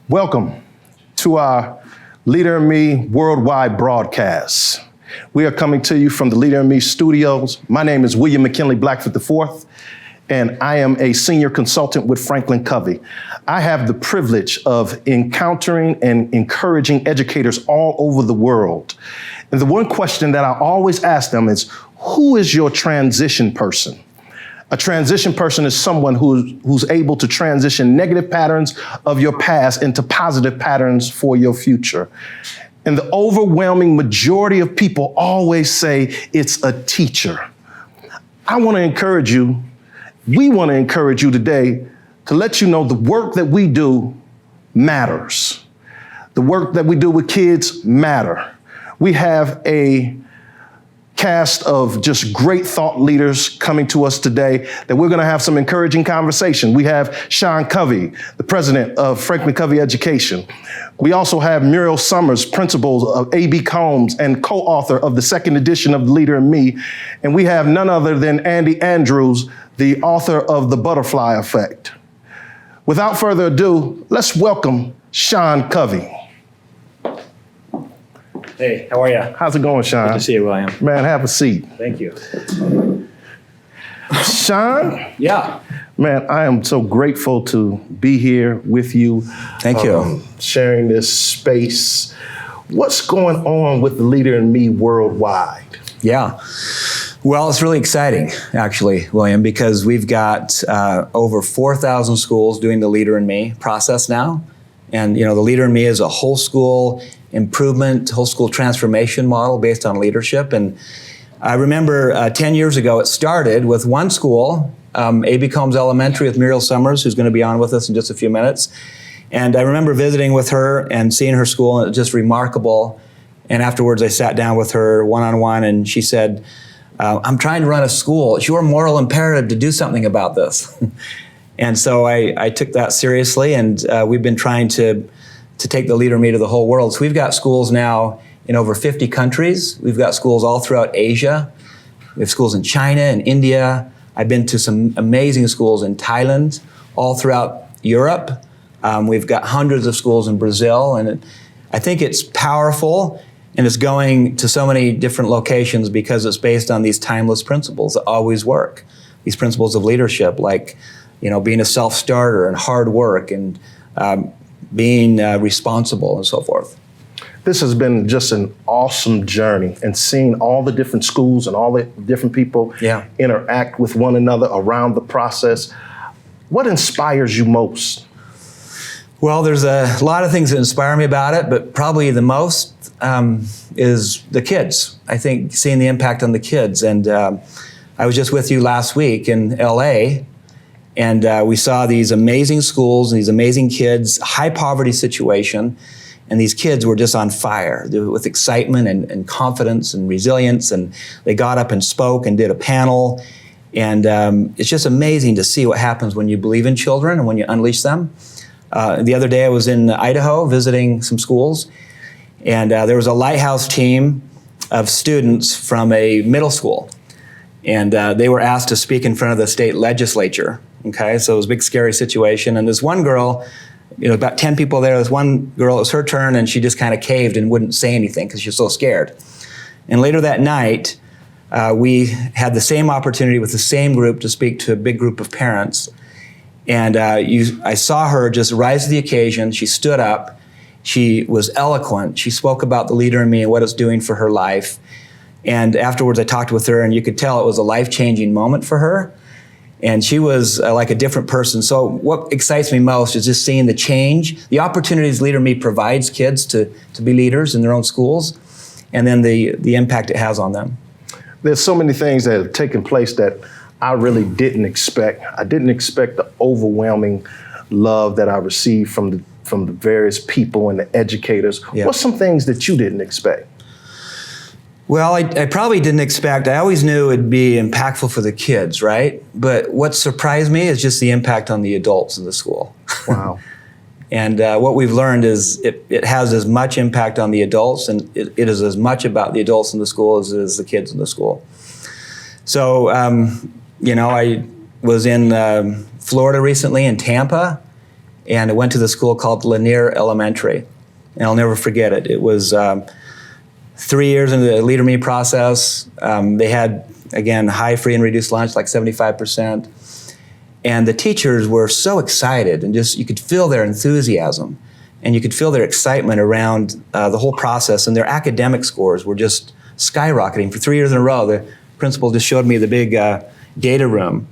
Welcome to our Leader in Me worldwide broadcast. We are coming to you from the Leader in Me studios. My name is William McKinley Blackfoot IV, and I am a senior consultant with Franklin Covey. I have the privilege of encountering and encouraging educators all over the world. And the one question that I always ask them is, who is your transition person? A transition person is someone who's able to transition negative patterns of your past into positive patterns for your future. And the overwhelming majority of people always say it's a teacher. I want to encourage you, we want to encourage you today to let you know the work that we do matters. The work that we do with kids matter. We have a cast of just great thought leaders coming to us today that we're going to have some encouraging conversation. We have Sean Covey, the president of Franklin Covey Education. We also have Muriel Summers, principal of A.B. Combs and co-author of the second edition of Leader in Me. And we have none other than Andy Andrews, the author of The Butterfly Effect. Without further ado, let's welcome Sean Covey. Hey, how are you? How's it going, Sean? Good to see you, William. Man, have a seat. Thank you. Sean? Yeah. Man, I am so grateful to be here with you. Thank you. Sharing this space. What's going on with the Leader in Me worldwide? Yeah. Well, it's really exciting, actually, William, because we've got over 4,000 schools doing the Leader in Me process now. And, you know, the Leader in Me is a whole school improvement, whole school transformation model based on leadership. And I remember 10 years ago, it started with one school, A.B. Combs Elementary with Muriel Summers, who's going to be on with us in just a few minutes. And I remember visiting with her and seeing her school, and it was just remarkable. And afterwards, I sat down with her one-on-one, and she said, I'm trying to run a school. It's your moral imperative to do something about this. And so I took that seriously, and we've been trying to take the Leader in Me to the whole world. So we've got schools now in over 50 countries. We've got schools all throughout Asia. We have schools in China and India. I've been to some amazing schools in Thailand, all throughout Europe. We've got hundreds of schools in Brazil, and I think it's powerful, and it's going to so many different locations because it's based on these timeless principles that always work. These principles of leadership, like, you know, being a self-starter and hard work and being responsible and so forth. This has been just an awesome journey, and seeing all the different schools and all the different people interact with one another around the process. What inspires you most? Well, there's a lot of things that inspire me about it, but probably the most is the kids. I think seeing the impact on the kids. And I was just with you last week in LA, and we saw these amazing schools and these amazing kids, high poverty situation, and these kids were just on fire with excitement and confidence and resilience, and they got up and spoke and did a panel. And it's just amazing to see what happens when you believe in children and when you unleash them. The other day I was in Idaho visiting some schools, and there was a lighthouse team of students from a middle school, and they were asked to speak in front of the state legislature. Okay, so it was a big scary situation, and this one girl, you know, about 10 people there, this one girl, it was her turn, and she just kind of caved and wouldn't say anything because she was so scared. And later that night, we had the same opportunity with the same group to speak to a big group of parents. And I saw her just rise to the occasion. She stood up. She was eloquent. She spoke about the Leader in Me and what it's doing for her life. And afterwards, I talked with her, and you could tell it was a life-changing moment for her. And she was like a different person. So what excites me most is just seeing the change, the opportunities Leader in Me provides kids to be leaders in their own schools, and then the impact it has on them. There's so many things that have taken place that I really didn't expect. I didn't expect the overwhelming love that I received from the various people and the educators. Yeah. What's some things that you didn't expect? Well, I probably didn't expect. I always knew it'd be impactful for the kids, right? But what surprised me is just the impact on the adults in the school. Wow. And what we've learned is it has as much impact on the adults, and it is as much about the adults in the school as it is the kids in the school. So, you know, I was in Florida recently, in Tampa, and I went to the school called Lanier Elementary, and I'll never forget it. It was 3 years into the Leader Me process. They had, again, high free and reduced lunch, like 75%. And the teachers were so excited, and just you could feel their enthusiasm, and you could feel their excitement around the whole process, and their academic scores were just skyrocketing. For 3 years in a row, the principal just showed me the big data room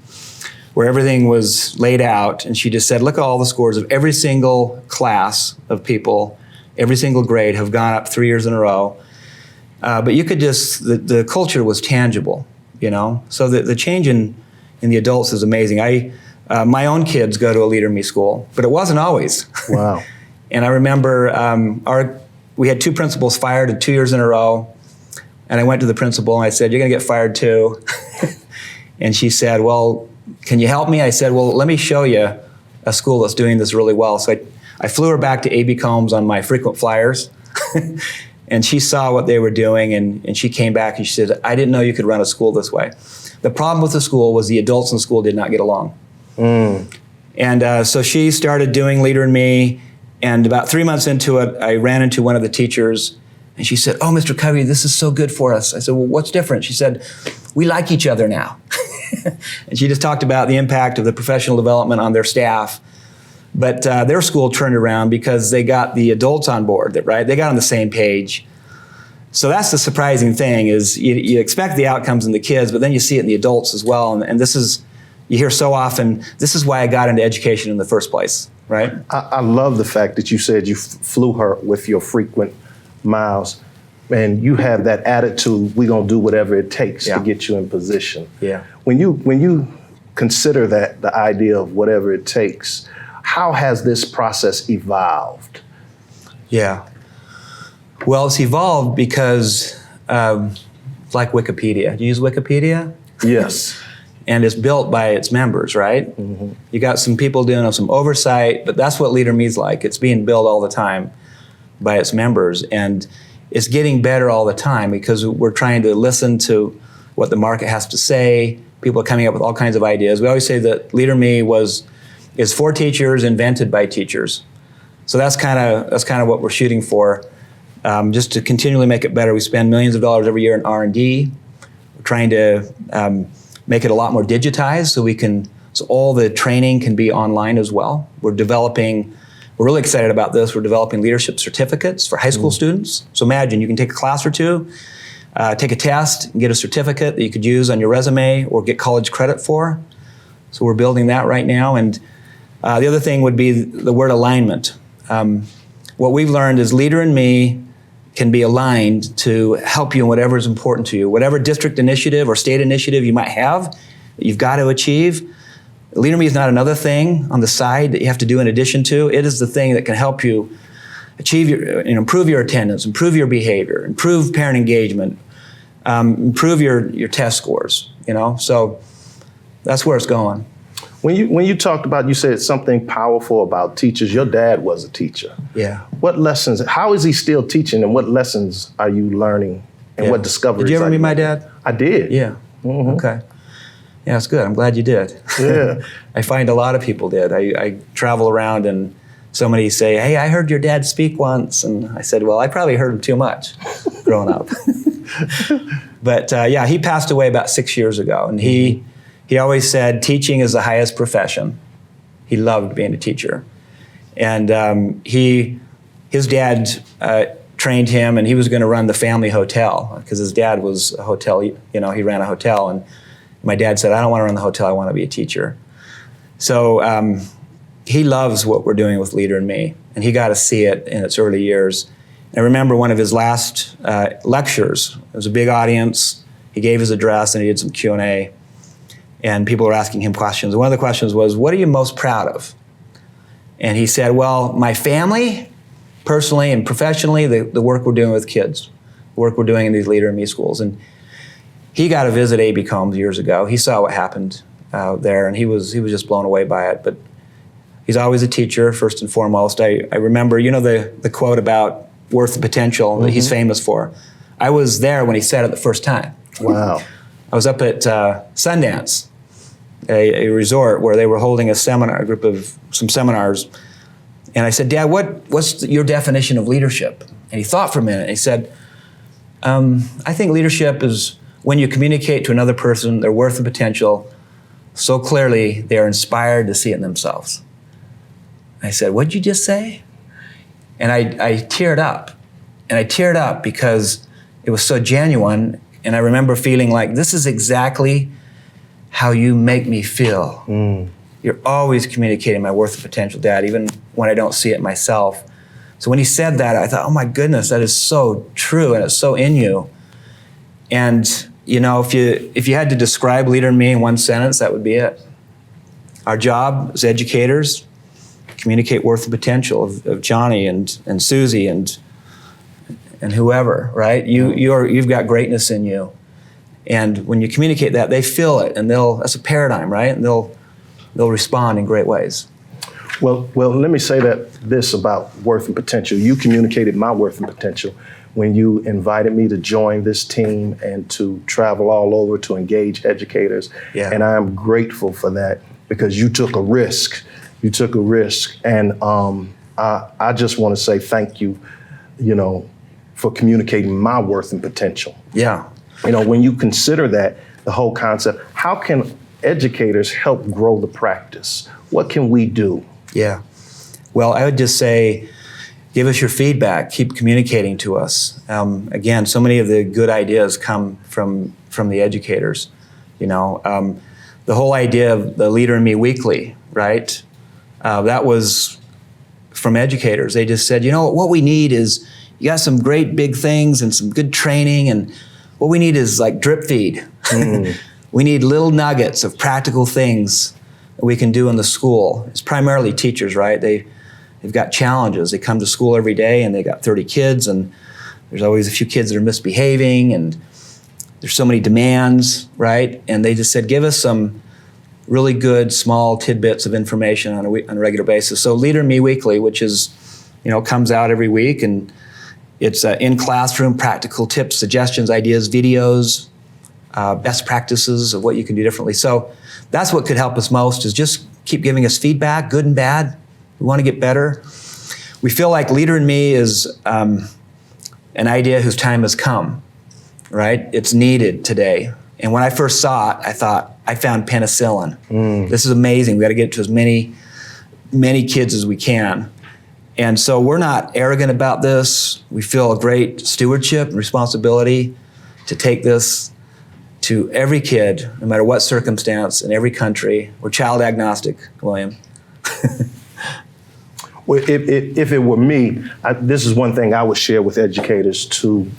where everything was laid out, and she just said, look at all the scores of every single class of people, every single grade have gone up 3 years in a row. But you could just, the culture was tangible, you know? So the change in the adults is amazing. My own kids go to a Leader Me school, but it wasn't always. Wow. And I remember we had 2 principals fired 2 years in a row, and I went to the principal and I said, you're gonna get fired too. And she said, well, can you help me? I said, well, let me show you a school that's doing this really well. So I flew her back to A.B. Combs on my frequent flyers, and she saw what they were doing, and she came back and she said, I didn't know you could run a school this way. The problem with the school was the adults in the school did not get along. And so she started doing Leader in Me, and about 3 months into it, I ran into one of the teachers, and she said, oh, Mr. Covey, this is so good for us. I said, well, what's different? She said, we like each other now. And she just talked about the impact of the professional development on their staff. But their school turned around because they got the adults on board, right? They got on the same page. So that's the surprising thing is you expect the outcomes in the kids, but then you see it in the adults as well. And this is, you hear so often, this is why I got into education in the first place, right? I love the fact that you said you flew her with your frequent miles, and you have that attitude, we're gonna do whatever it takes to get you in position. Yeah. When you consider that, the idea of whatever it takes, how has this process evolved? Yeah. Well, it's evolved because it's like Wikipedia. Do you use Wikipedia? Yes. And it's built by its members, right? Mm-hmm. You got some people doing some oversight, but that's what Leader Me's like. It's being built all the time by its members, and it's getting better all the time because we're trying to listen to what the market has to say. People are coming up with all kinds of ideas. We always say that Leader Me is for teachers, invented by teachers. So that's kind of what we're shooting for, just to continually make it better. We spend millions of dollars every year in R&D. We're trying to make it a lot more digitized so all the training can be online as well. We're really excited about this. We're developing leadership certificates for high school students. So imagine you can take a class or two, take a test, and get a certificate that you could use on your resume or get college credit for. So we're building that right now. And the other thing would be the word alignment. What we've learned is Leader in Me can be aligned to help you in whatever is important to you. Whatever district initiative or state initiative you might have that you've got to achieve, Leader Me is not another thing on the side that you have to do in addition to. It is the thing that can help you achieve improve your attendance, improve your behavior, improve parent engagement, improve your test scores. So that's where it's going. When you talked about, you said something powerful about teachers. Your dad was a teacher. Yeah. What lessons? How is he still teaching, and what lessons are you learning, and what discoveries? Did you ever meet my dad? I did. Yeah. Mm-hmm. Okay. Yeah, that's good. I'm glad you did. Yeah. I find a lot of people did. I travel around and somebody say, hey, I heard your dad speak once. And I said, well, I probably heard him too much growing up. But he passed away about 6 years ago. And he always said teaching is the highest profession. He loved being a teacher. And his dad trained him, and he was going to run the family hotel because his dad was a hotel, he ran a hotel. And my dad said, I don't want to run the hotel, I want to be a teacher. So he loves what we're doing with Leader in Me, and he got to see it in its early years. I remember one of his last lectures. It was a big audience. He gave his address, and he did some Q&A, and people were asking him questions. One of the questions was, what are you most proud of? And he said, well, my family, personally and professionally, the work we're doing with kids, the work we're doing in these Leader in Me schools. And he got to visit A.B. Combs years ago. He saw what happened there, and he was just blown away by it. But he's always a teacher, first and foremost. I remember, the quote about worth the potential that he's famous for. I was there when he said it the first time. Wow. I was up at Sundance, a resort where they were holding a seminar, a group of some seminars And I said, Dad, what's your definition of leadership? And he thought for a minute. And he said, I think leadership is when you communicate to another person their worth and potential so clearly they are inspired to see it in themselves. I said, what'd you just say? And I teared up. And I teared up because it was so genuine. And I remember feeling like, this is exactly how you make me feel. You're always communicating my worth and potential, Dad, even when I don't see it myself. So when he said that, I thought, oh my goodness, that is so true and it's so in you. And you know, if you had to describe Leader in Me in one sentence, that would be it. Our job as educators, communicate worth and potential of Johnny and Susie and whoever, right? You've got greatness in you. And when you communicate that, they feel it, and that's a paradigm, right? And they'll respond in great ways. Well, let me say this about worth and potential. You communicated my worth and potential when you invited me to join this team and to travel all over to engage educators. Yeah. And I am grateful for that because you took a risk. You took a risk. And I just want to say thank you, for communicating my worth and potential. Yeah. When you consider that, the whole concept, how can educators help grow the practice? What can we do? Yeah. Well, I would just say, give us your feedback. Keep communicating to us. Again, so many of the good ideas come from the educators. The whole idea of the Leader in Me Weekly, right? That was from educators. They just said, what we need is, you got some great big things and some good training, and what we need is like drip feed. We need little nuggets of practical things that we can do in the school. It's primarily teachers, right? They've got challenges. They come to school every day and they got 30 kids, and there's always a few kids that are misbehaving, and there's so many demands, right? And they just said, give us some really good small tidbits of information on a regular basis. So Leader in Me Weekly, which is, comes out every week, and it's in classroom practical tips, suggestions, ideas, videos, best practices of what you can do differently. So that's what could help us most, is just keep giving us feedback, good and bad. We want to get better. We feel like Leader in Me is an idea whose time has come, right? It's needed today. And when I first saw it, I thought, I found penicillin. This is amazing. We got to get it to as many kids as we can. And so we're not arrogant about this. We feel a great stewardship and responsibility to take this to every kid, no matter what circumstance, in every country. We're child agnostic, William. Well, if it were me, this is one thing I would share with educators, to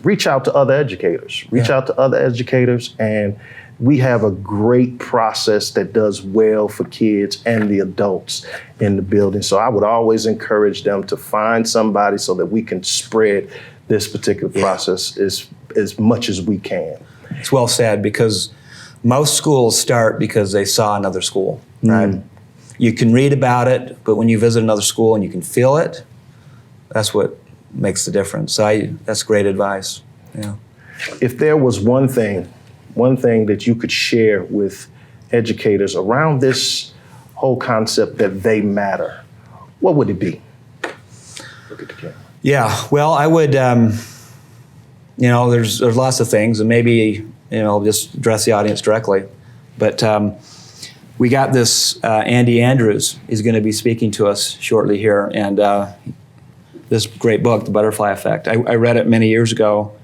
reach out to other educators. Reach out to other educators, and we have a great process that does well for kids and the adults in the building. So I would always encourage them to find somebody so that we can spread this particular process as much as we can. It's well said, because most schools start because they saw another school, right? You can read about it, but when you visit another school and you can feel it, that's what makes the difference. So that's great advice. Yeah. If there was one thing that you could share with educators around this whole concept that they matter, what would it be? Look at the camera. Yeah, well, I would, there's lots of things, and maybe, just address the audience directly. But we got this Andy Andrews. He's going to be speaking to us shortly here, and this great book, The Butterfly Effect. I read it many years ago,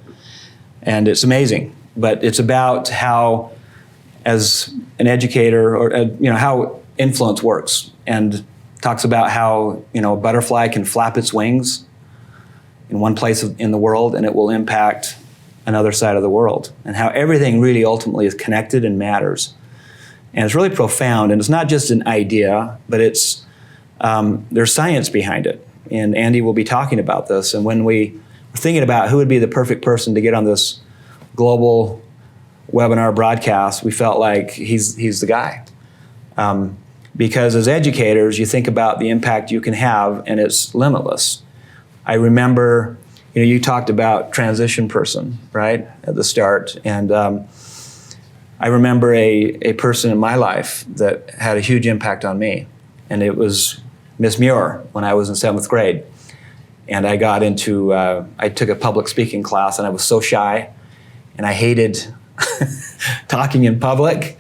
and it's amazing. But it's about how, as an educator, or how influence works, and talks about how a butterfly can flap its wings in one place in the world, and it will impact another side of the world, and how everything really ultimately is connected and matters. And it's really profound, and it's not just an idea, but it's there's science behind it. And Andy will be talking about this. And when we were thinking about who would be the perfect person to get on this global webinar broadcast, we felt like he's the guy. Because as educators, you think about the impact you can have, and it's limitless. I remember, you talked about transition person, right, at the start. And I remember a person in my life that had a huge impact on me. And it was Miss Muir when I was in 7th grade. And I got into, I took a public speaking class, and I was so shy, and I hated talking in public.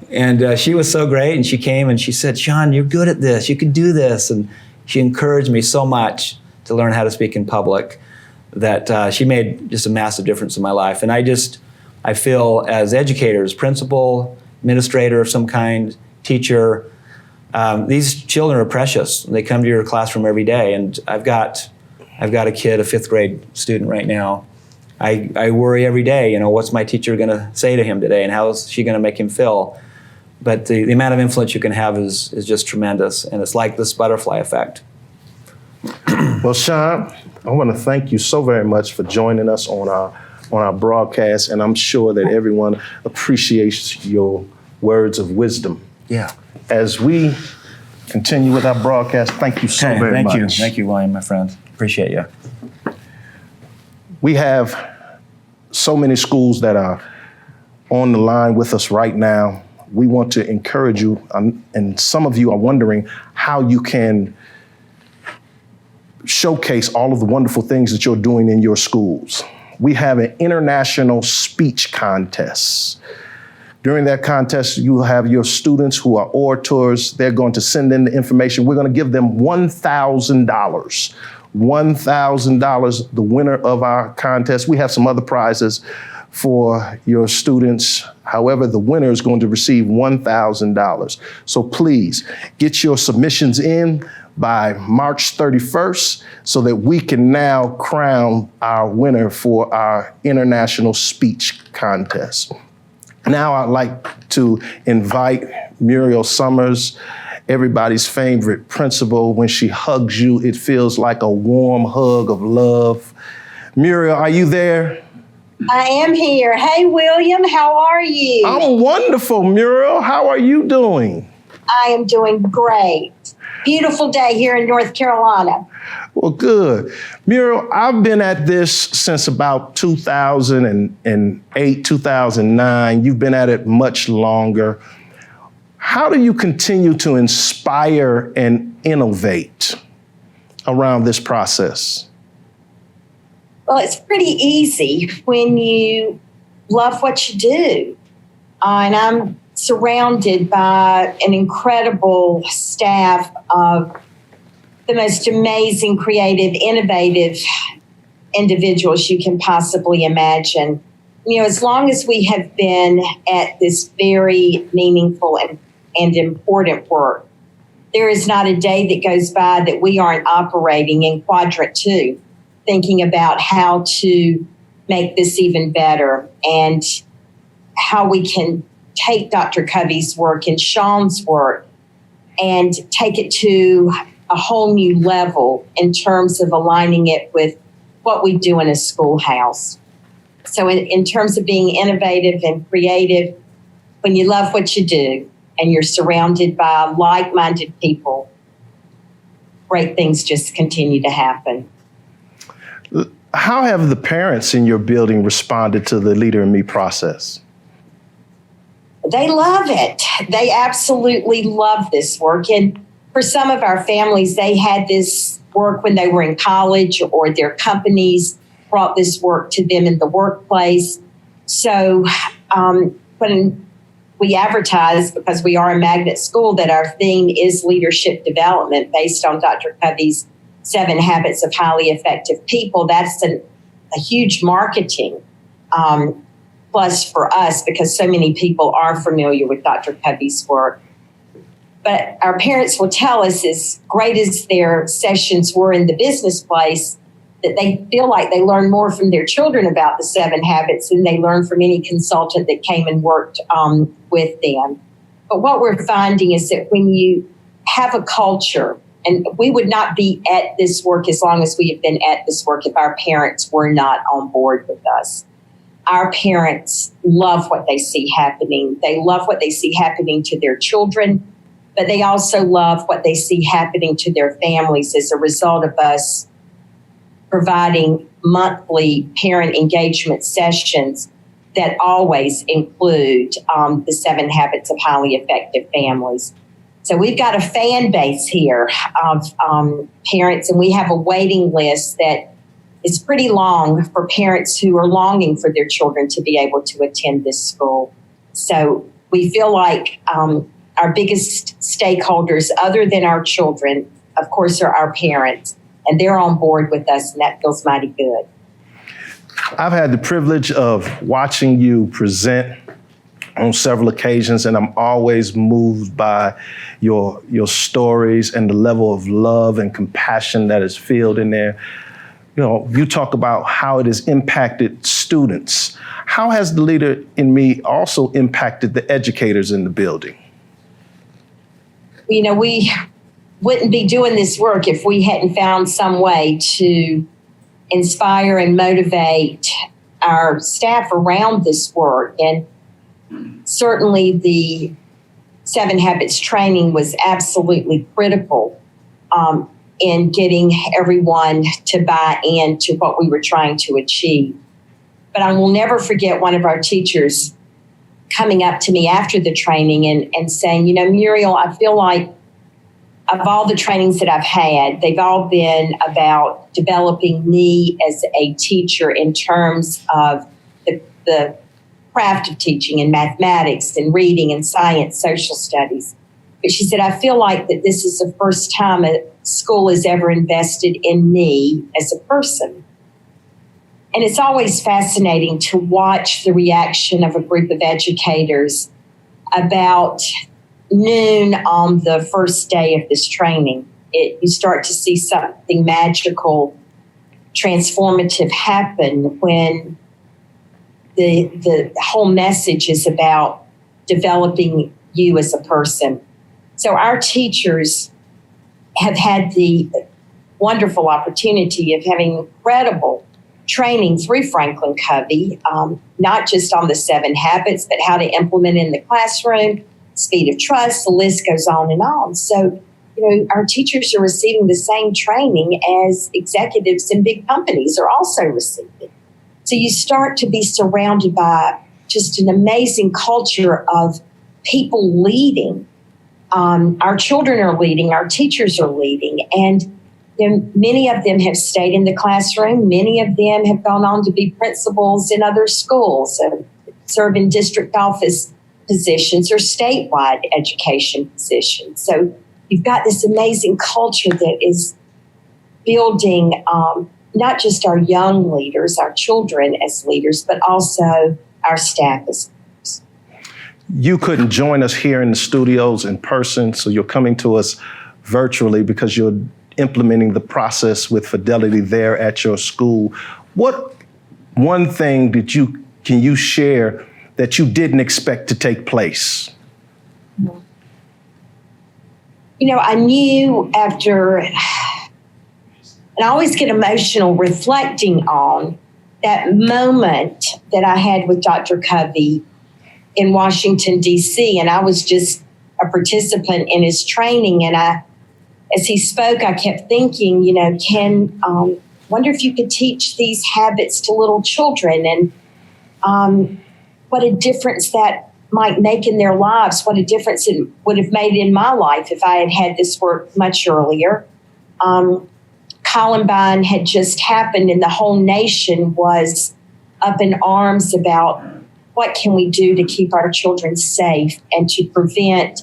And she was so great, and she came and she said, "Sean, you're good at this, you can do this." And she encouraged me so much to learn how to speak in public that she made just a massive difference in my life. And I feel as educators, principal, administrator of some kind, teacher, these children are precious. They come to your classroom every day, and I've got a kid, a 5th grade student right now. I worry every day, what's my teacher going to say to him today, and how is she going to make him feel? But the amount of influence you can have is just tremendous, and it's like this butterfly effect. Well, Sean, I want to thank you so very much for joining us on our broadcast, and I'm sure that everyone appreciates your words of wisdom. Yeah. As we continue with our broadcast, thank you so very much. Thank you, William, my friend. Appreciate you. We have so many schools that are on the line with us right now. We want to encourage you, and some of you are wondering how you can showcase all of the wonderful things that you're doing in your schools. We have an international speech contest. During that contest, you will have your students who are orators. They're going to send in the information. We're going to give them $1,000. $1,000, the winner of our contest. We have some other prizes for your students. However, the winner is going to receive $1,000. So please get your submissions in by March 31st so that we can now crown our winner for our international speech contest. Now I'd like to invite Muriel Summers, everybody's favorite principal. When she hugs you, it feels like a warm hug of love. Muriel, are you there? I am here. Hey, William, how are you? I'm wonderful, Muriel. How are you doing? I am doing great. Beautiful day here in North Carolina. Well, good. Muriel, I've been at this since about 2008, 2009. You've been at it much longer. How do you continue to inspire and innovate around this process? Well, it's pretty easy when you love what you do. And I'm surrounded by an incredible staff of the most amazing, creative, innovative individuals you can possibly imagine. As long as we have been at this very meaningful and important work, there is not a day that goes by that we aren't operating in quadrant 2, thinking about how to make this even better and how we can take Dr. Covey's work and Sean's work and take it to a whole new level in terms of aligning it with what we do in a schoolhouse. So in terms of being innovative and creative, when you love what you do and you're surrounded by like-minded people, great things just continue to happen. How have the parents in your building responded to the Leader in Me process? They love it. They absolutely love this work. And for some of our families, they had this work when they were in college, or their companies brought this work to them in the workplace. So when we advertise, because we are a magnet school, that our theme is leadership development based on Dr. Covey's 7 Habits of Highly Effective People, that's a huge marketing plus for us, because so many people are familiar with Dr. Covey's work. But our parents will tell us, as great as their sessions were in the business place, that they feel like they learn more from their children about the 7 habits than they learn from any consultant that came and worked with them. But what we're finding is that when you have a culture, and we would not be at this work as long as we have been at this work if our parents were not on board with us. Our parents love what they see happening. They love what they see happening to their children, but they also love what they see happening to their families as a result of us providing monthly parent engagement sessions that always include the 7 habits of highly effective families. So we've got a fan base here of parents, and we have a waiting list that is pretty long for parents who are longing for their children to be able to attend this school. So we feel like our biggest stakeholders, other than our children, of course, are our parents, and they're on board with us, and that feels mighty good. I've had the privilege of watching you present on several occasions, and I'm always moved by your stories and the level of love and compassion that is filled in there. You know, you talk about how it has impacted students. How has the Leader in Me also impacted the educators in the building? You know, we wouldn't be doing this work if we hadn't found some way to inspire and motivate our staff around this work. And certainly the 7 Habits training was absolutely critical in getting everyone to buy into what we were trying to achieve. But I will never forget one of our teachers coming up to me after the training and saying, you know, Muriel, I feel like of all the trainings that I've had, they've all been about developing me as a teacher in terms of the craft of teaching in mathematics and reading and science, social studies. But she said, I feel like that this is the first time a school has ever invested in me as a person. And it's always fascinating to watch the reaction of a group of educators about noon on the first day of this training. You start to see something magical, transformative happen when the whole message is about developing you as a person. So our teachers have had the wonderful opportunity of having incredible training through Franklin Covey, not just on the 7 habits, but how to implement in the classroom, speed of trust, the list goes on and on. So, you know, our teachers are receiving the same training as executives in big companies are also receiving. So you start to be surrounded by just an amazing culture of people leading. Our children are leading, our teachers are leading, and many of them have stayed in the classroom. Many of them have gone on to be principals in other schools, serve in district office positions or statewide education positions. So you've got this amazing culture that is building not just our young leaders, our children as leaders, but also our staff as leaders. You couldn't join us here in the studios in person, so you're coming to us virtually because you're implementing the process with fidelity there at your school. What one thing can you share that you didn't expect to take place? You know, I knew after, and I always get emotional reflecting on that moment that I had with Dr. Covey in Washington, D.C., and I was just a participant in his training, and as he spoke, I kept thinking, you know, wonder if you could teach these habits to little children, and what a difference that might make in their lives, what a difference it would have made in my life if I had had this work much earlier. Columbine had just happened, and the whole nation was up in arms about what can we do to keep our children safe and to prevent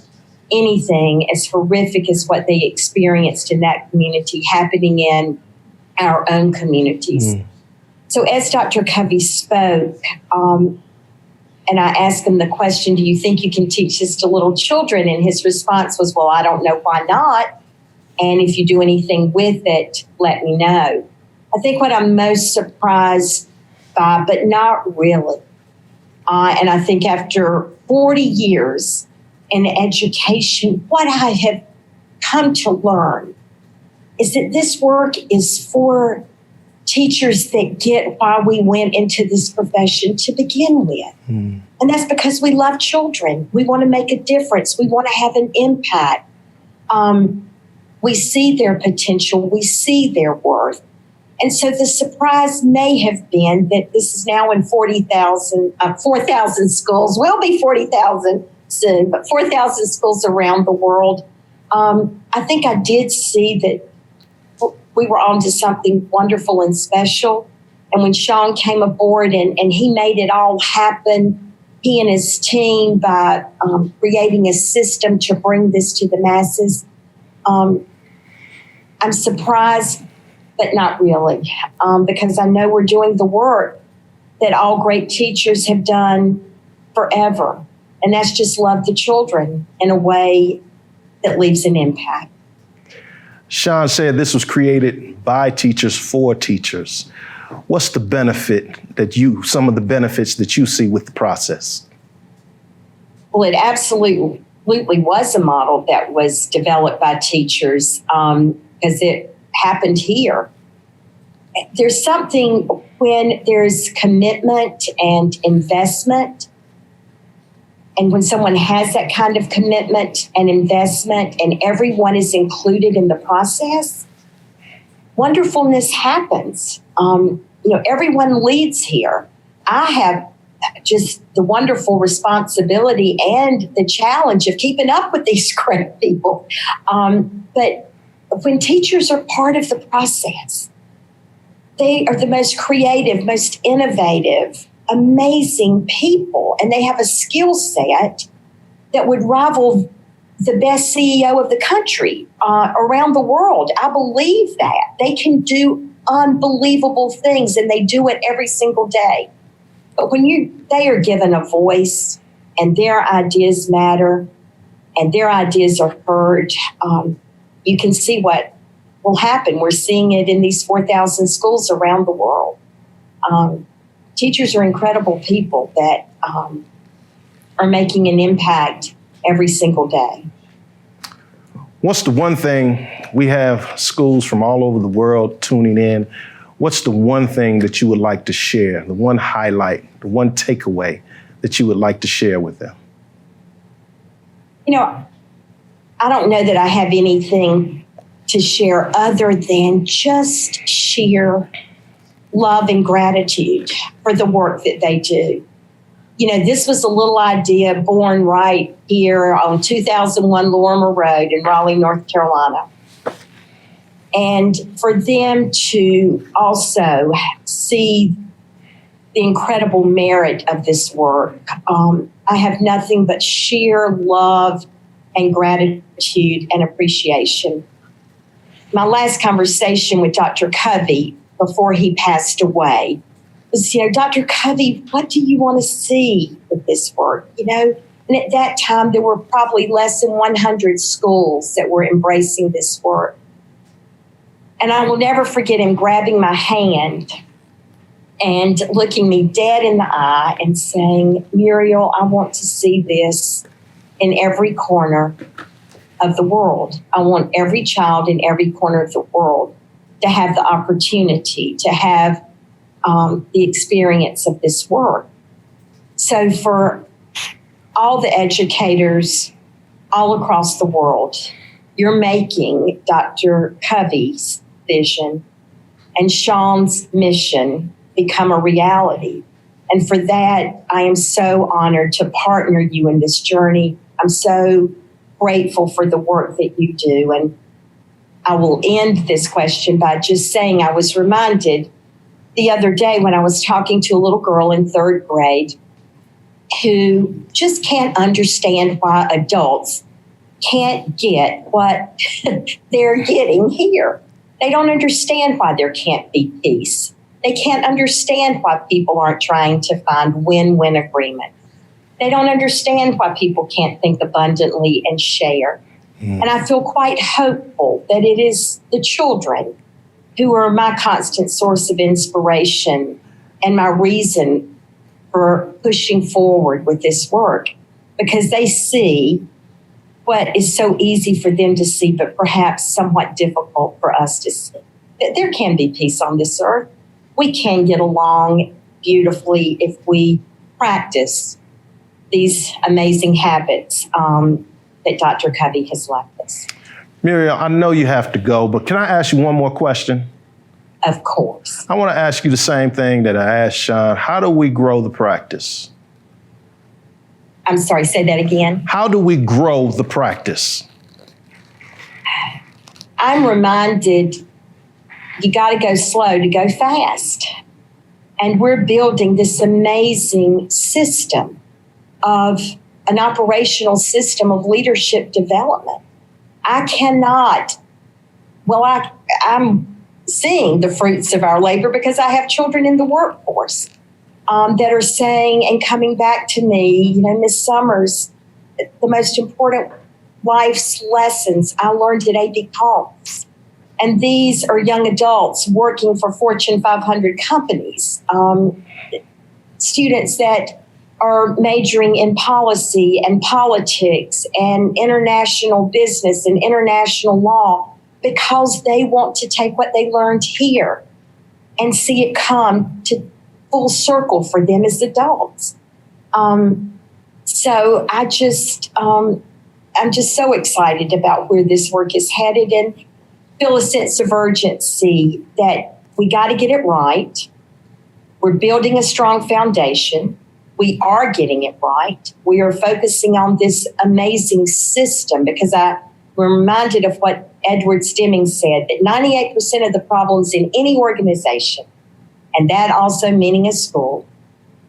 anything as horrific as what they experienced in that community happening in our own communities. So as Dr. Covey spoke, and I asked him the question, do you think you can teach this to little children? And his response was, well, I don't know, why not? And if you do anything with it, let me know. I think what I'm most surprised by, but not really, and I think after 40 years in education, what I have come to learn is that this work is for teachers that get why we went into this profession to begin with. And that's because we love children. We want to make a difference. We want to have an impact. We see their potential. We see their worth. And so the surprise may have been that this is now in 4,000 schools. Will be 40,000 soon, but 4,000 schools around the world. I think I did see that we were on to something wonderful and special. And when Sean came aboard and he made it all happen, he and his team, by creating a system to bring this to the masses, I'm surprised, but not really, because I know we're doing the work that all great teachers have done forever. And that's just love the children in a way that leaves an impact. Sean said this was created by teachers for teachers. What's the benefit some of the benefits that you see with the process? Well, it absolutely was a model that was developed by teachers, because it happened here. There's something when there's commitment and investment, and when someone has that kind of commitment and investment and everyone is included in the process, wonderfulness happens. Everyone leads here. I have just the wonderful responsibility and the challenge of keeping up with these great people. But when teachers are part of the process, they are the most creative, most innovative, amazing people, and they have a skill set that would rival the best CEO of the country around the world. I believe that. They can do unbelievable things, and they do it every single day. But when they are given a voice and their ideas matter and their ideas are heard, you can see what will happen. We're seeing it in these 4,000 schools around the world. Teachers are incredible people that are making an impact every single day. What's the one thing, we have schools from all over the world tuning in, what's the one thing that you would like to share, the one highlight, the one takeaway that you would like to share with them? I don't know that I have anything to share other than just sheer love and gratitude for the work that they do. This was a little idea born right here on 2001 Lorimer Road in Raleigh, North Carolina. And for them to also see the incredible merit of this work, I have nothing but sheer love and gratitude and appreciation. My last conversation with Dr. Covey before he passed away was, Dr. Covey, what do you want to see with this work? And at that time, there were probably less than 100 schools that were embracing this work. And I will never forget him grabbing my hand and looking me dead in the eye and saying, Muriel, I want to see this in every corner of the world. I want every child in every corner of the world to have the opportunity to have the experience of this work. So for all the educators all across the world, you're making Dr. Covey's vision and Sean's mission become a reality. And for that, I am so honored to partner you in this journey. I'm so grateful for the work that you do. And I will end this question by just saying I was reminded the other day when I was talking to a little girl in third grade who just can't understand why adults can't get what they're getting here. They don't understand why there can't be peace. They can't understand why people aren't trying to find win-win agreements. They don't understand why people can't think abundantly and share. And I feel quite hopeful that it is the children who are my constant source of inspiration and my reason for pushing forward with this work, because they see what is so easy for them to see, but perhaps somewhat difficult for us to see. That there can be peace on this earth. We can get along beautifully if we practice these amazing habits that Dr. Covey has left us. Muriel, I know you have to go, but can I ask you one more question? Of course. I want to ask you the same thing that I asked Sean. How do we grow the practice? I'm sorry, say that again. How do we grow the practice? I'm reminded you got to go slow to go fast. And we're building this amazing system of an operational system of leadership development. I cannot, I'm seeing the fruits of our labor because I have children in the workforce that are saying and coming back to me, Miss Summers, the most important life's lessons I learned at A.B. Collins. And these are young adults working for Fortune 500 companies, students that are majoring in policy and politics and international business and international law because they want to take what they learned here and see it come to full circle for them as adults. So I'm just so excited about where this work is headed and feel a sense of urgency that we got to get it right. We're building a strong foundation. We are getting it right. We are focusing on this amazing system because we're reminded of what Edward Deming said, that 98% of the problems in any organization, and that also meaning a school,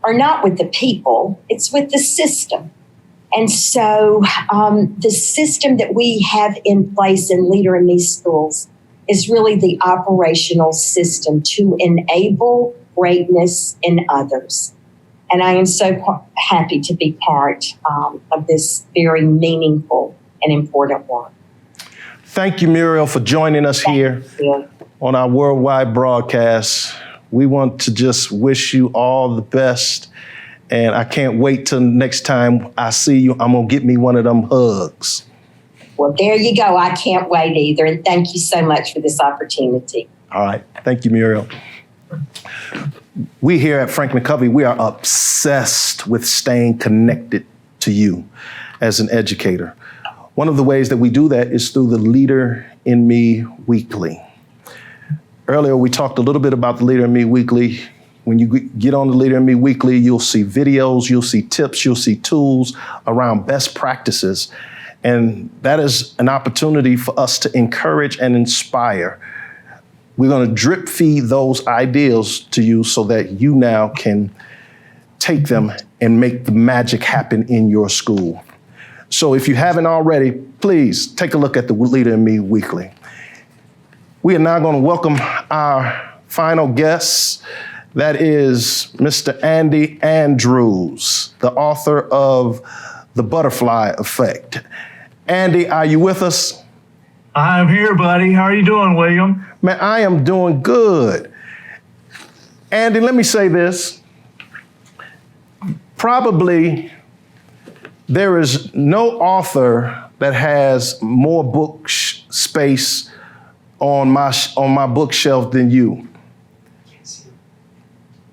are not with the people, it's with the system. And so the system that we have in place in Leader in Me schools is really the operational system to enable greatness in others. And I am so happy to be part of this very meaningful and important work. Thank you, Muriel, for joining us here on our worldwide broadcast. We want to just wish you all the best. And I can't wait till next time I see you. I'm going to get me one of them hugs. Well, there you go. I can't wait either. And thank you so much for this opportunity. All right. Thank you, Muriel. We here at Franklin Covey, we are obsessed with staying connected to you as an educator. One of the ways that we do that is through the Leader in Me Weekly. Earlier, we talked a little bit about the Leader in Me Weekly. When you get on the Leader in Me Weekly, you'll see videos, you'll see tips, you'll see tools around best practices. And that is an opportunity for us to encourage and inspire. We're going to drip feed those ideas to you so that you now can take them and make the magic happen in your school. So if you haven't already, please take a look at the Leader in Me Weekly. We are now going to welcome our final guest. That is Mr. Andy Andrews, the author of The Butterfly Effect. Andy, are you with us? I'm here, buddy. How are you doing, William? Man, I am doing good. Andy, let me say this. Probably there is no author that has more book space on my bookshelf than you.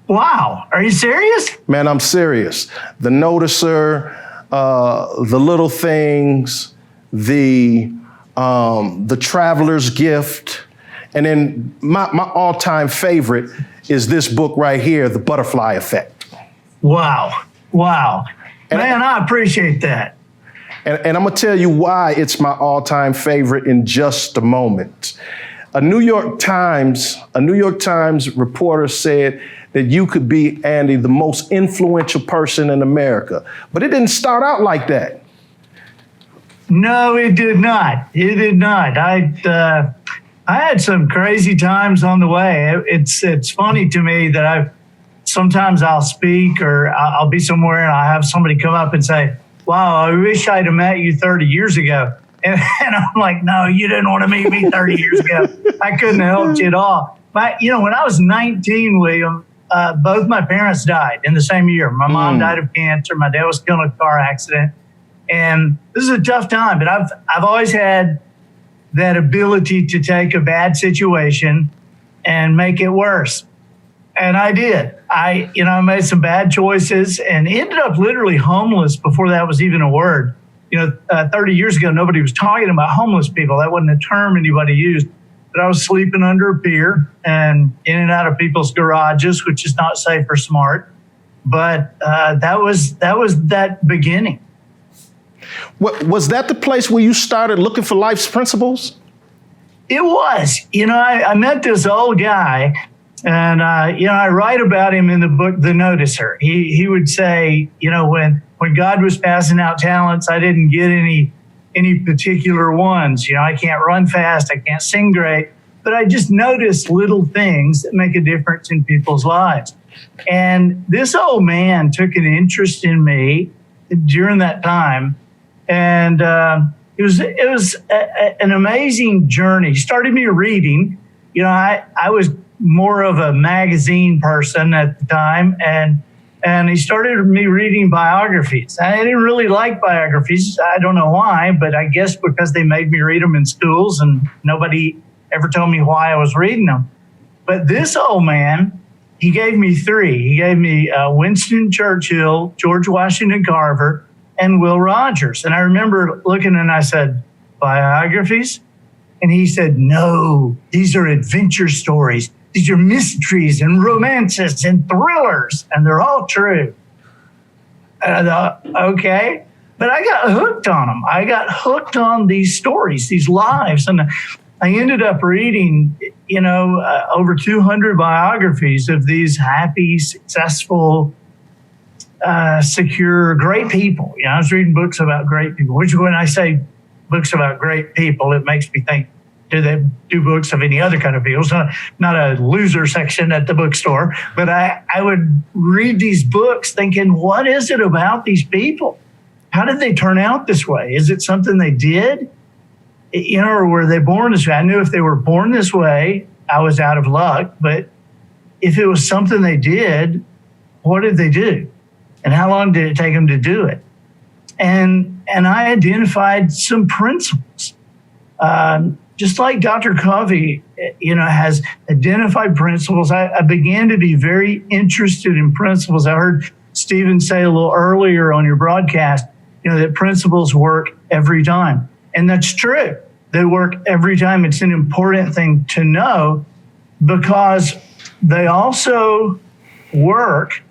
Wow. Are you serious? Man, I'm serious. The Noticer, the Little Things, the Traveler's Gift, and then my all-time favorite is this book right here, The Butterfly Effect. Wow. Man, I appreciate that. And I'm gonna tell you why it's my all-time favorite in just a moment. A New York Times reporter said that you could be, Andy, the most influential person in America. But it didn't start out like that. No, it did not. It did not. I had some crazy times on the way. It's funny to me that sometimes I'll speak or I'll be somewhere and I'll have somebody come up and say, wow, I wish I'd have met you 30 years ago. And I'm like, no, you didn't want to meet me 30 years ago. I couldn't have helped you at all. But, when I was 19, William, both my parents died in the same year. My mom died of cancer. My dad was killed in a car accident. And this is a tough time, but I've always had that ability to take a bad situation and make it worse. And I did. I made some bad choices and ended up literally homeless before that was even a word. 30 years ago, nobody was talking about homeless people. That wasn't a term anybody used. But I was sleeping under a pier and in and out of people's garages, which is not safe or smart. But that was that beginning. Was that the place where you started looking for life's principles? It was. I met this old guy, and I write about him in the book, The Noticer. He would say, when God was passing out talents, I didn't get any particular ones. I can't run fast, I can't sing great, but I just noticed little things that make a difference in people's lives. And this old man took an interest in me during that time, and it was an amazing journey. He started me reading. I was more of a magazine person at the time, and he started me reading biographies. I didn't really like biographies. I don't know why, but I guess because they made me read them in schools and nobody ever told me why I was reading them. But this old man, he gave me three. He gave me Winston Churchill, George Washington Carver, and Will Rogers. And I remember looking and I said, biographies? And he said, no, these are adventure stories. These are mysteries and romances and thrillers, and they're all true. And I thought, okay. But I got hooked on them. I got hooked on these stories, these lives. And I ended up reading, over 200 biographies of these happy, successful, secure, great people. I was reading books about great people, which when I say books about great people, it makes me think, do they do books of any other kind of people? It's not a loser section at the bookstore, but I would read these books thinking, what is it about these people? How did they turn out this way? Is it something they did? Or were they born this way? I knew if they were born this way, I was out of luck. But if it was something they did, what did they do? And how long did it take them to do it? And I identified some principles. Just like Dr. Covey, has identified principles, I began to be very interested in principles. I heard Stephen say a little earlier on your broadcast, that principles work every time. And that's true. They work every time. It's an important thing to know because they also work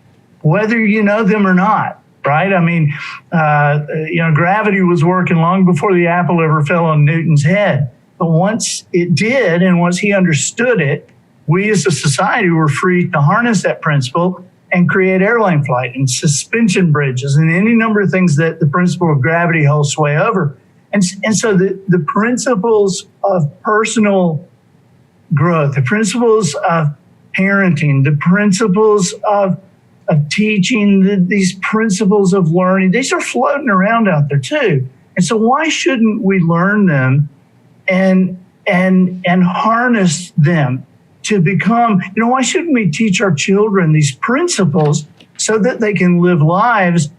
whether you know them or not, right? I mean, gravity was working long before the apple ever fell on Newton's head. But once it did, and once he understood it, we as a society were free to harness that principle and create airline flight and suspension bridges and any number of things that the principle of gravity holds sway over. And so the principles of personal growth, the principles of parenting, the principles of teaching, these principles of learning, these are floating around out there too. And so why shouldn't we learn them and harness them to become, why shouldn't we teach our children these principles so that they can live lives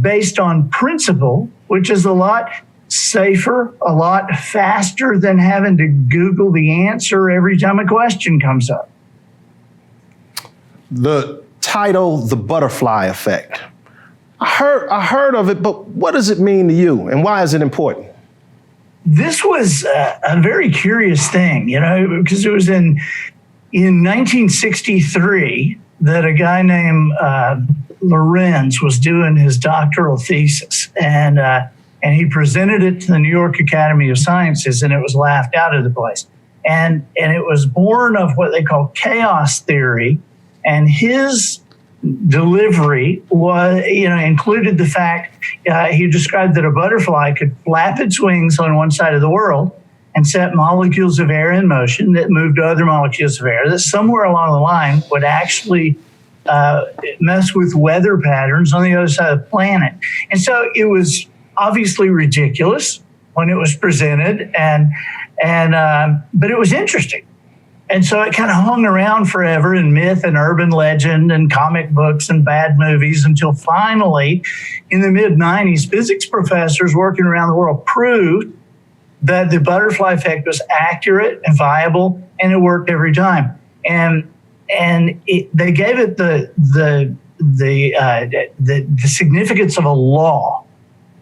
based on principle, which is a lot safer, a lot faster than having to Google the answer every time a question comes up. The title, The Butterfly Effect. I heard of it, but what does it mean to you and why is it important? This was a very curious thing, because it was in 1963 that a guy named Lorenz was doing his doctoral thesis, and he presented it to the New York Academy of Sciences, and it was laughed out of the place. And it was born of what they call chaos theory, and his delivery was, included the fact he described that a butterfly could flap its wings on one side of the world and set molecules of air in motion that moved to other molecules of air that somewhere along the line would actually mess with weather patterns on the other side of the planet. And so it was obviously ridiculous when it was presented, but it was interesting. And so it kind of hung around forever in myth and urban legend and comic books and bad movies until finally, in the mid-90s, physics professors working around the world proved that the butterfly effect was accurate and viable, and it worked every time. And they gave it the significance of a law,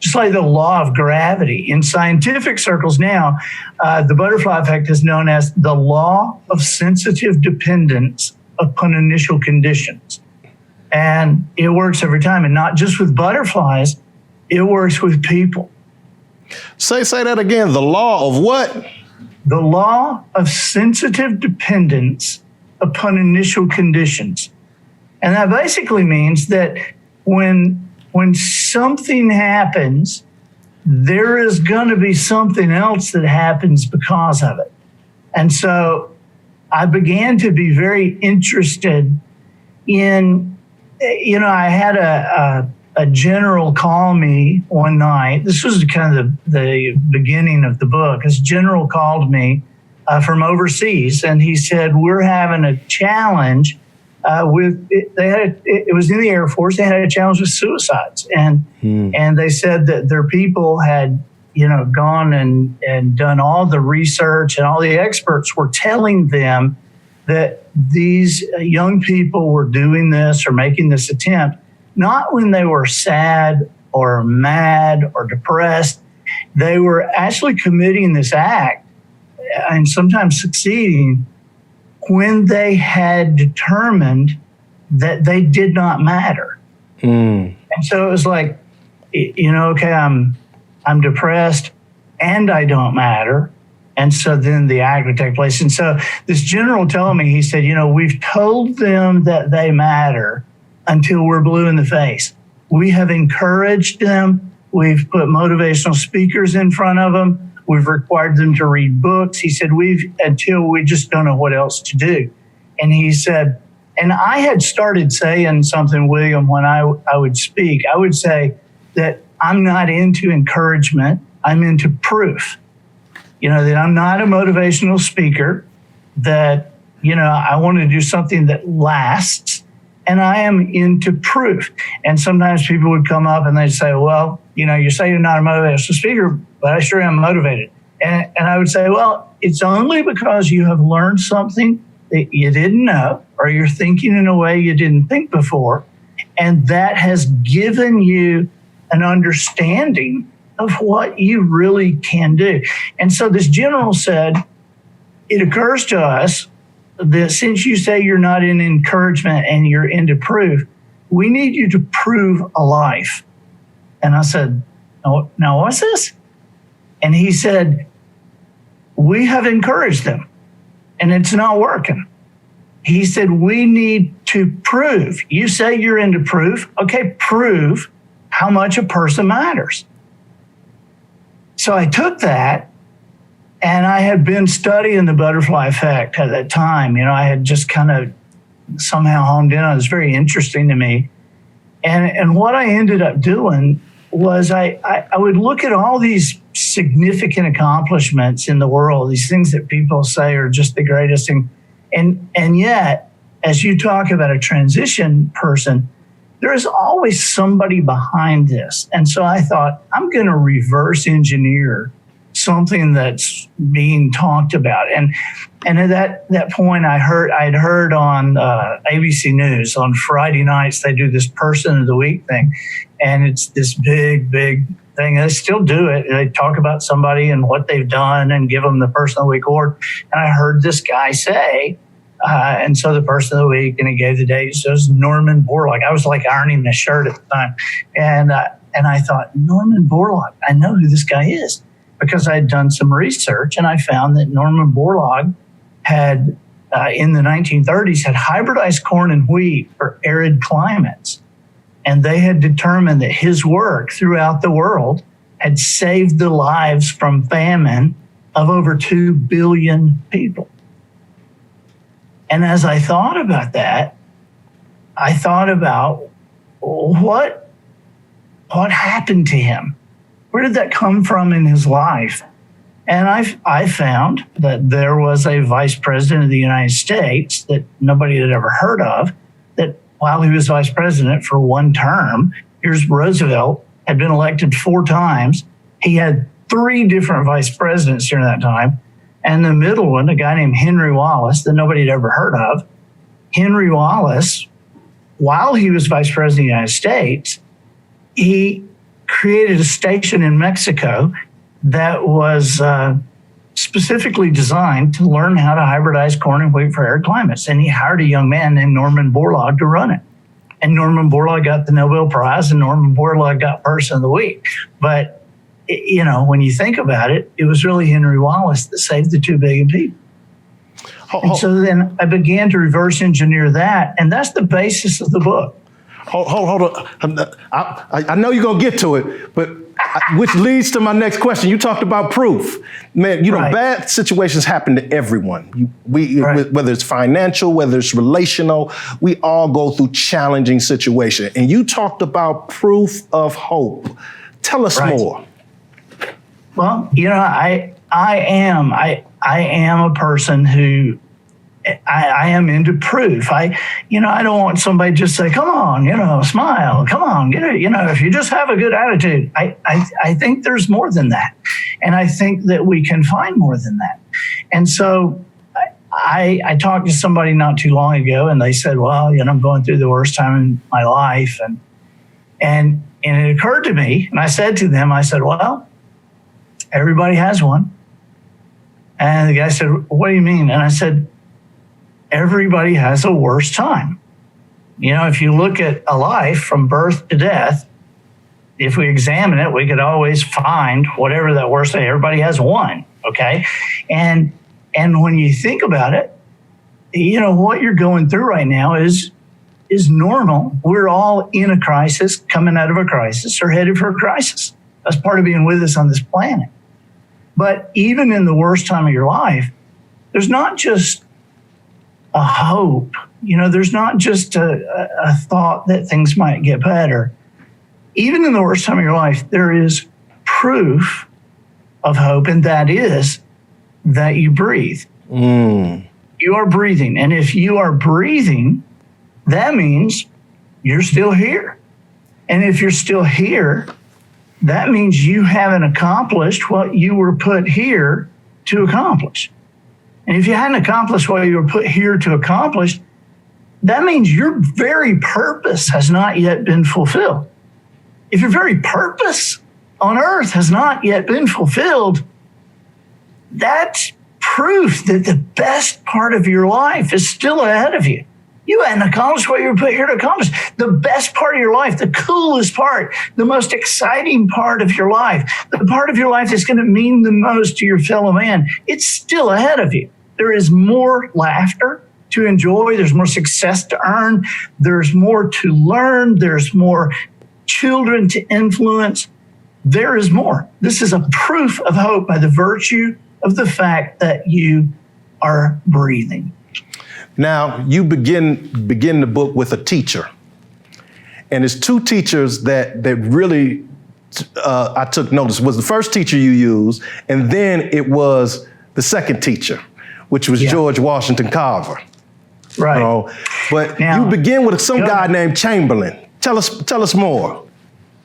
just like the law of gravity. In scientific circles now, the butterfly effect is known as the law of sensitive dependence upon initial conditions. And it works every time, and not just with butterflies, it works with people. Say that again, the law of what? the law of sensitive dependence upon initial conditions. And that basically means that when something happens, there is going to be something else that happens because of it. And so I began to be very interested in, I had a general call me one night. This was kind of the beginning of the book. This general called me from overseas, and he said, we're having a challenge it was in the Air Force. They had a challenge with suicides, and they said that their people had, gone and done all the research, and all the experts were telling them that these young people were doing this or making this attempt, not when they were sad or mad or depressed. They were actually committing this act and sometimes succeeding when they had determined that they did not matter. And so it was like, okay, I'm depressed and I don't matter. And so then the act would take place. And so this general told me, he said, we've told them that they matter until we're blue in the face. We have encouraged them. We've put motivational speakers in front of them. We've required them to read books. He said, until we just don't know what else to do. And he said, and I had started saying something, William, when I would speak, I would say that I'm not into encouragement. I'm into proof, that I'm not a motivational speaker, that, I want to do something that lasts, and I am into proof. And sometimes people would come up and they'd say, well, you say you're not a motivational speaker, but I sure am motivated. And I would say, well, it's only because you have learned something that you didn't know, or you're thinking in a way you didn't think before, and that has given you an understanding of what you really can do. And so this general said, it occurs to us that since you say you're not in encouragement and you're into proof, we need you to prove a life. And I said, now what's this? And he said, we have encouraged them and it's not working. He said, we need to prove. You say you're into proof. Okay, prove how much a person matters. So I took that, and I had been studying the butterfly effect at that time. I had just kind of somehow honed in on it. It was very interesting to me. And what I ended up doing was I would look at all these significant accomplishments in the world, these things that people say are just the greatest thing. And yet, as you talk about a transition person, there is always somebody behind this. And so I thought, I'm going to reverse engineer something that's being talked about. And at that point, I'd heard on ABC News on Friday nights, they do this Person of the Week thing. And it's this big thing. They still do it. They talk about somebody and what they've done and give them the Person of the Week award. And I heard this guy say, and so the Person of the Week, and he gave the date. So it was Norman Borlaug. I was like ironing the shirt at the time. And I thought, Norman Borlaug, I know who this guy is, because I had done some research and I found that Norman Borlaug had, in the 1930s, had hybridized corn and wheat for arid climates. And they had determined that his work throughout the world had saved the lives from famine of over 2 billion people. And as I thought about that, I thought about what happened to him? Where did that come from in his life? And I found that there was a vice president of the United States that nobody had ever heard of, that while he was vice president for one term, here's Roosevelt, had been elected 4 times. He had 3 different vice presidents during that time. And the middle one, a guy named Henry Wallace that nobody had ever heard of. Henry Wallace, while he was vice president of the United States, he created a station in Mexico that was specifically designed to learn how to hybridize corn and wheat for arid climates. And he hired a young man named Norman Borlaug to run it. And Norman Borlaug got the Nobel Prize, and Norman Borlaug got Person of the Week. But when you think about it, it was really Henry Wallace that saved the 2 billion people. And so then I began to reverse engineer that, and that's the basis of the book. Hold on. I know you're going to get to it, but which leads to my next question. You talked about proof. Man, Right. bad situations happen to everyone. Right. Whether it's financial, whether it's relational, we all go through challenging situations. And you talked about proof of hope. Tell us Right. more. Well, I am a person who I am into proof. I don't want somebody to just say, come on, smile, come on, if you just have a good attitude. I think there's more than that. And I think that we can find more than that. And so I talked to somebody not too long ago, and they said, well, I'm going through the worst time in my life. And it occurred to me, and I said to them, well, everybody has one. And the guy said, what do you mean? And I said, everybody has a worse time. If you look at a life from birth to death, if we examine it, we could always find whatever that worst day. Everybody has one, okay? And when you think about it, what you're going through right now is normal. We're all in a crisis, coming out of a crisis, or headed for a crisis. That's part of being with us on this planet. But even in the worst time of your life, there's not just a hope. There's not just a thought that things might get better. Even in the worst time of your life, there is proof of hope, and that is that you breathe. You are breathing. And if you are breathing, that means you're still here. And if you're still here, that means you haven't accomplished what you were put here to accomplish. And if you hadn't accomplished what you were put here to accomplish, that means your very purpose has not yet been fulfilled. If your very purpose on earth has not yet been fulfilled, that's proof that the best part of your life is still ahead of you. You hadn't accomplished what you were put here to accomplish. The best part of your life, the coolest part, the most exciting part of your life, the part of your life that's going to mean the most to your fellow man, it's still ahead of you. There is more laughter to enjoy. There's more success to earn. There's more to learn. There's more children to influence. There is more. This is a proof of hope by the virtue of the fact that you are breathing. Now, you begin the book with a teacher. And it's 2 teachers that really I took notice. Was the first teacher you used, and then it was the second teacher, which was George Washington Carver. Right. But now, you begin with some guy named Chamberlain. Tell us more.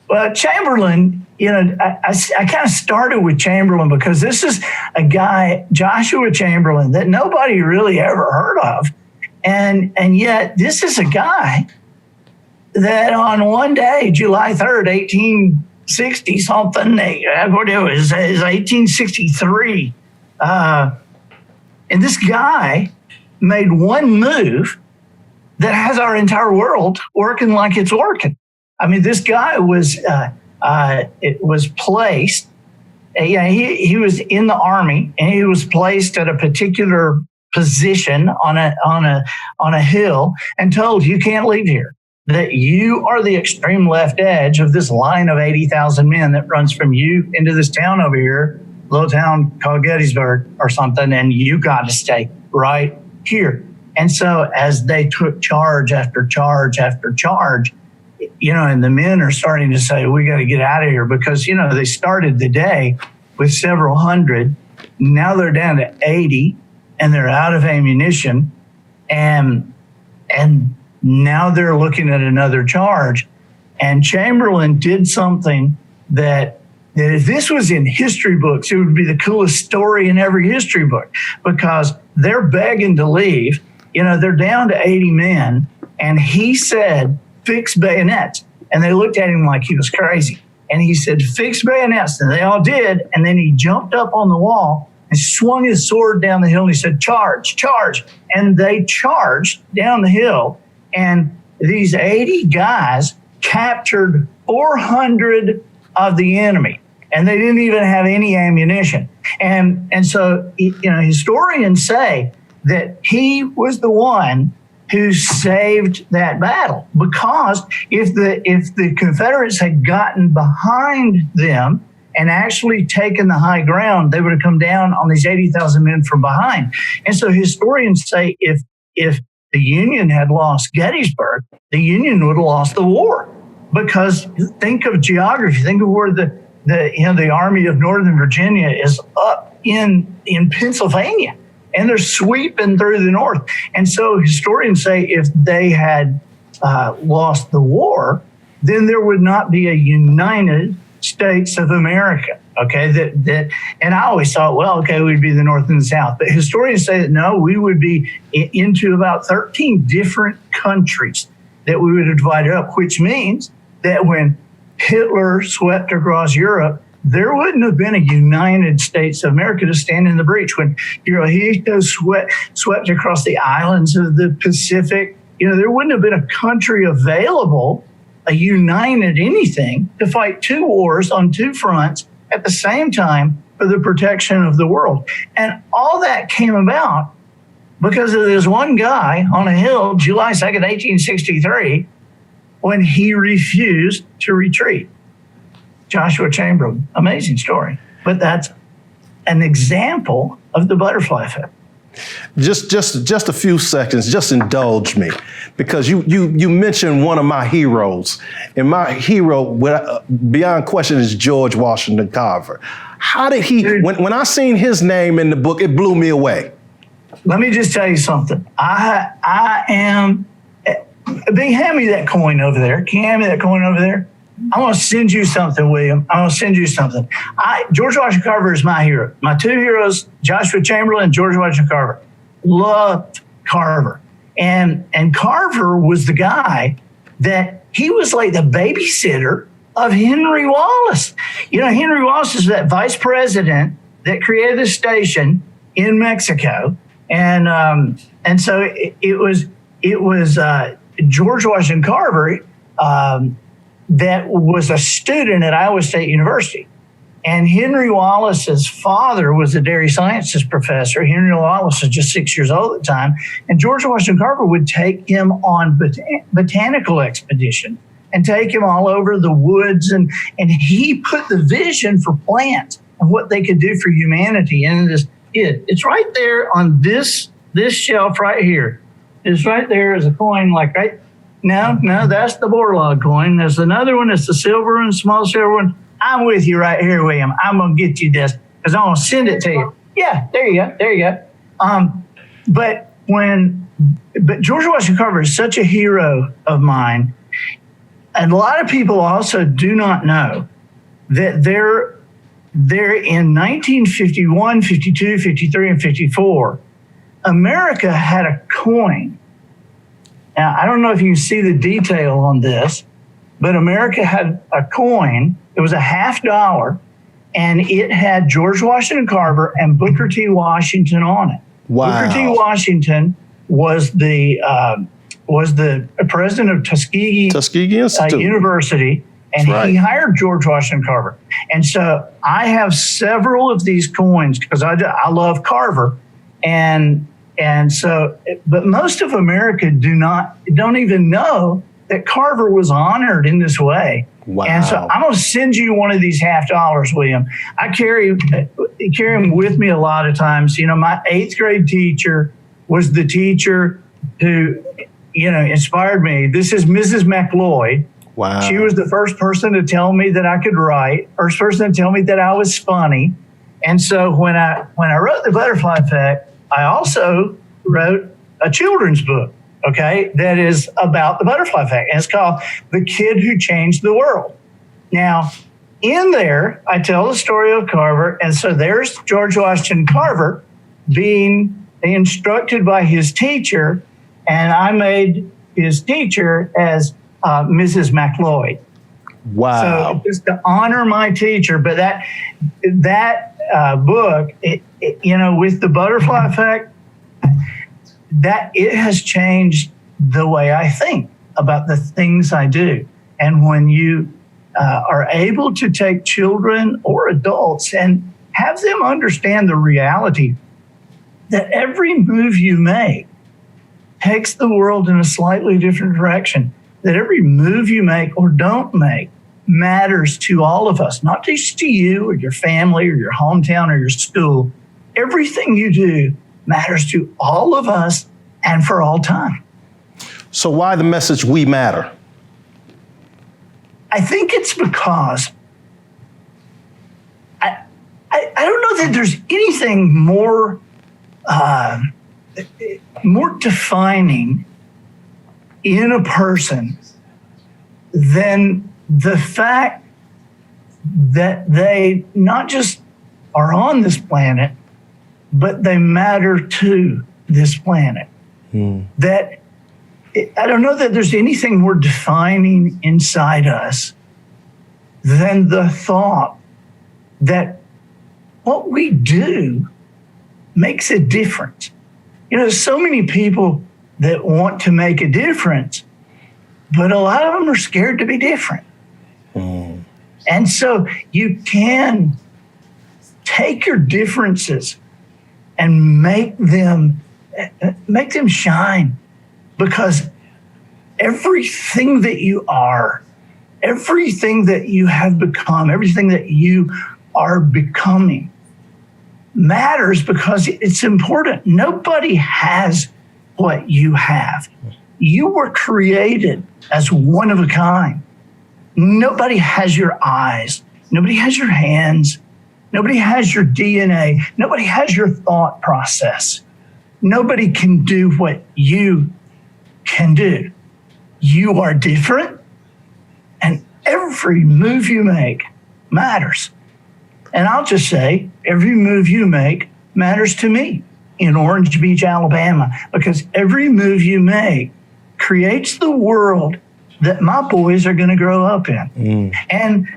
Well, Chamberlain, I kind of started with Chamberlain because this is a guy, Joshua Chamberlain, that nobody really ever heard of. And yet this is a guy that on one day, July 3rd, 1860 something, what it was 1863. And this guy made one move that has our entire world working like it's working. I mean, this guy was placed. He was in the army, and he was placed at a particular position on a hill and told, you can't leave here, that you are the extreme left edge of this line of 80,000 men that runs from you into this town over here, little town called Gettysburg or something, and you got to stay right here. And so as they took charge after charge after charge, and the men are starting to say, we got to get out of here because, they started the day with several hundred. Now they're down to 80 and they're out of ammunition. And now they're looking at another charge. And Chamberlain did something that if this was in history books, it would be the coolest story in every history book because they're begging to leave. They're down to 80 men. And he said, fix bayonets. And they looked at him like he was crazy. And he said, fix bayonets. And they all did. And then he jumped up on the wall and swung his sword down the hill. And he said, charge, charge. And they charged down the hill. And these 80 guys captured 400 of the enemy. and they didn't even have any ammunition. And so, historians say that he was the one who saved that battle, because if the Confederates had gotten behind them and actually taken the high ground, they would have come down on these 80,000 men from behind. And so historians say if the Union had lost Gettysburg, the Union would have lost the war. Because think of geography, think of where the Army of Northern Virginia is up in Pennsylvania, and they're sweeping through the north. And so historians say if they had lost the war, then there would not be a United States of America. Okay, and I always thought, well, okay, we'd be the North and the South. But historians say that no, we would be into about 13 different countries that we would have divided up, which means that when Hitler swept across Europe, there wouldn't have been a United States of America to stand in the breach. When Hirohito swept across the islands of the Pacific, there wouldn't have been a country available, a united anything, to fight two wars on two fronts at the same time for the protection of the world. And all that came about because of this one guy on a hill, July 2nd, 1863, when he refused to retreat. Joshua Chamberlain, amazing story. But that's an example of the butterfly effect. Just a few seconds, just indulge me, because you mentioned one of my heroes, and my hero, beyond question, is George Washington Carver. How did he, when I seen his name in the book, it blew me away. Let me just tell you something. I am, hand me that coin over there. Can you hand me that coin over there? I want to send you something, William. I want to send you something. George Washington Carver is my hero. My two heroes, Joshua Chamberlain and George Washington Carver. Loved Carver. And Carver was the guy that he was like the babysitter of Henry Wallace. Henry Wallace is that vice president that created the station in Mexico. And so it was George Washington Carver that was a student at Iowa State University. And Henry Wallace's father was a dairy sciences professor. Henry Wallace was just 6 years old at the time. And George Washington Carver would take him on botanical expedition and take him all over the woods. And he put the vision for plants and what they could do for humanity. And it's right there on this shelf right here. It's right there as a coin, like right. No, that's the Borlaug coin. There's another one. It's the silver one, small silver one. I'm with you right here, William. I'm going to get you this because I'm going to send it to you. Yeah, there you go. But George Washington Carver is such a hero of mine. And a lot of people also do not know that there in 1951, 52, 53, and 54, America had a coin. Now, I don't know if you can see the detail on this, but America had a coin. It was $50, and it had George Washington Carver and Booker T. Washington on it. Wow. Booker T. Washington was the president of Tuskegee Institute. University, and he hired George Washington Carver. And so I have several of these coins because I love Carver, and so, but most of America don't even know that Carver was honored in this way. Wow. And so I'm going to send you one of these $50, William. I carry them with me a lot of times. My 8th grade teacher was the teacher who, inspired me. This is Mrs. McLeod. Wow. She was the first person to tell me that I could write, first person to tell me that I was funny. And so when I wrote The Butterfly Effect, I also wrote a children's book, okay, that is about the butterfly effect. And it's called The Kid Who Changed the World. Now, in there, I tell the story of Carver. And so there's George Washington Carver being instructed by his teacher. And I made his teacher as Mrs. McLeod. Wow. So just to honor my teacher. But that book, with the butterfly effect, that it has changed the way I think about the things I do. And when you are able to take children or adults and have them understand the reality that every move you make takes the world in a slightly different direction, that every move you make or don't make matters to all of us, not just to you or your family or your hometown or your school. Everything you do matters to all of us and for all time. So why the message "we matter"? I think it's because I don't know that there's anything more defining in a person than the fact that they not just are on this planet, but they matter to this planet. That I don't know that there's anything more defining inside us than the thought that what we do makes a difference. You know, so many people that want to make a difference, but a lot of them are scared to be different. And so you can take your differences and make them shine, because everything that you are, everything that you have become, everything that you are becoming matters because it's important. Nobody has what you have. You were created as one of a kind. Nobody has your eyes. Nobody has your hands. Nobody has your DNA. Nobody has your thought process. Nobody can do what you can do. You are different, and every move you make matters. And I'll just say, every move you make matters to me in Orange Beach, Alabama, because every move you make creates the world that my boys are going to grow up in. And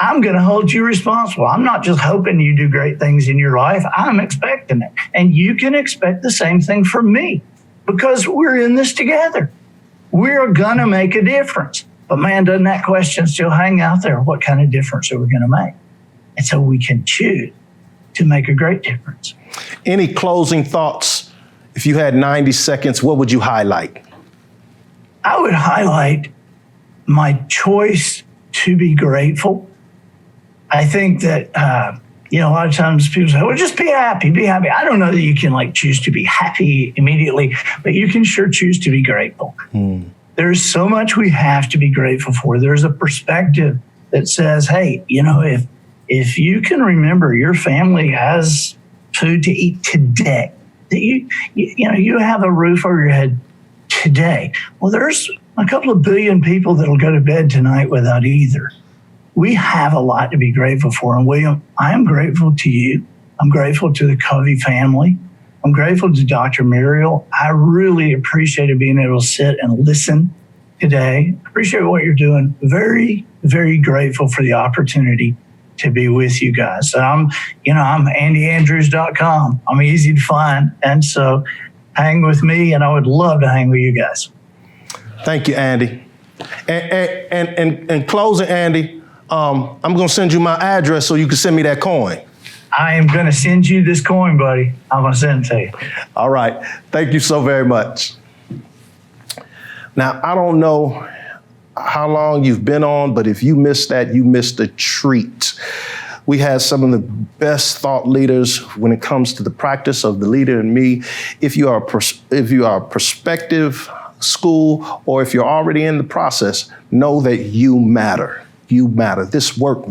I'm going to hold you responsible. I'm not just hoping you do great things in your life. I'm expecting it. And you can expect the same thing from me, because we're in this together. We're going to make a difference. But man, doesn't that question still hang out there? What kind of difference are we going to make? And so we can choose to make a great difference. Any closing thoughts? If you had 90 seconds, what would you highlight? I would highlight my choice to be grateful. I think that, a lot of times people say, well, just be happy, be happy. I don't know that you can choose to be happy immediately, but you can sure choose to be grateful. There's so much we have to be grateful for. There's a perspective that says, hey, if you can remember your family has food to eat today, that you have a roof over your head today. Well, there's a couple of billion people that'll go to bed tonight without either. We have a lot to be grateful for. And William, I am grateful to you. I'm grateful to the Covey family. I'm grateful to Dr. Muriel. I really appreciated being able to sit and listen today. Appreciate what you're doing. Very, very grateful for the opportunity to be with you guys. I'm andyandrews.com. I'm easy to find. And so hang with me, and I would love to hang with you guys. Thank you, Andy. And closing, Andy, I'm going to send you my address so you can send me that coin. I am going to send you this coin, buddy. I'm going to send it to you. All right. Thank you so very much. Now, I don't know how long you've been on, but if you missed that, you missed a treat. We had some of the best thought leaders when it comes to the practice of the leader in me. If you are a prospective school, or if you're already in the process, know that you matter. You matter. This work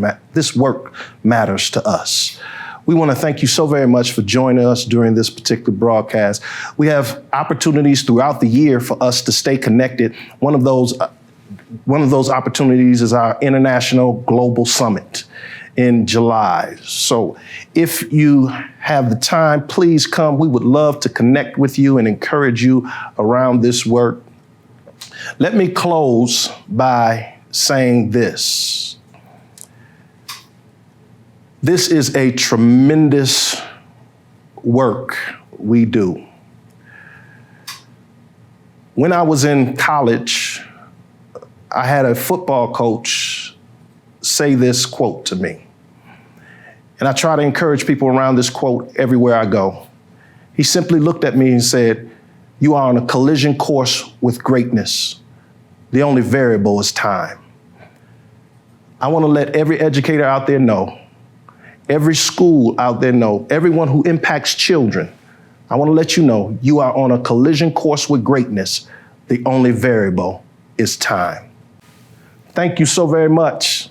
matters to us. We want to thank you so very much for joining us during this particular broadcast. We have opportunities throughout the year for us to stay connected. One of those opportunities is our International Global Summit in July. So if you have the time, please come. We would love to connect with you and encourage you around this work. Let me close by saying this. This is a tremendous work we do. When I was in college, I had a football coach say this quote to me. And I try to encourage people around this quote everywhere I go. He simply looked at me and said, "You are on a collision course with greatness. The only variable is time." I want to let every educator out there know, every school out there know, everyone who impacts children, I want to let you know, you are on a collision course with greatness. The only variable is time. Thank you so very much.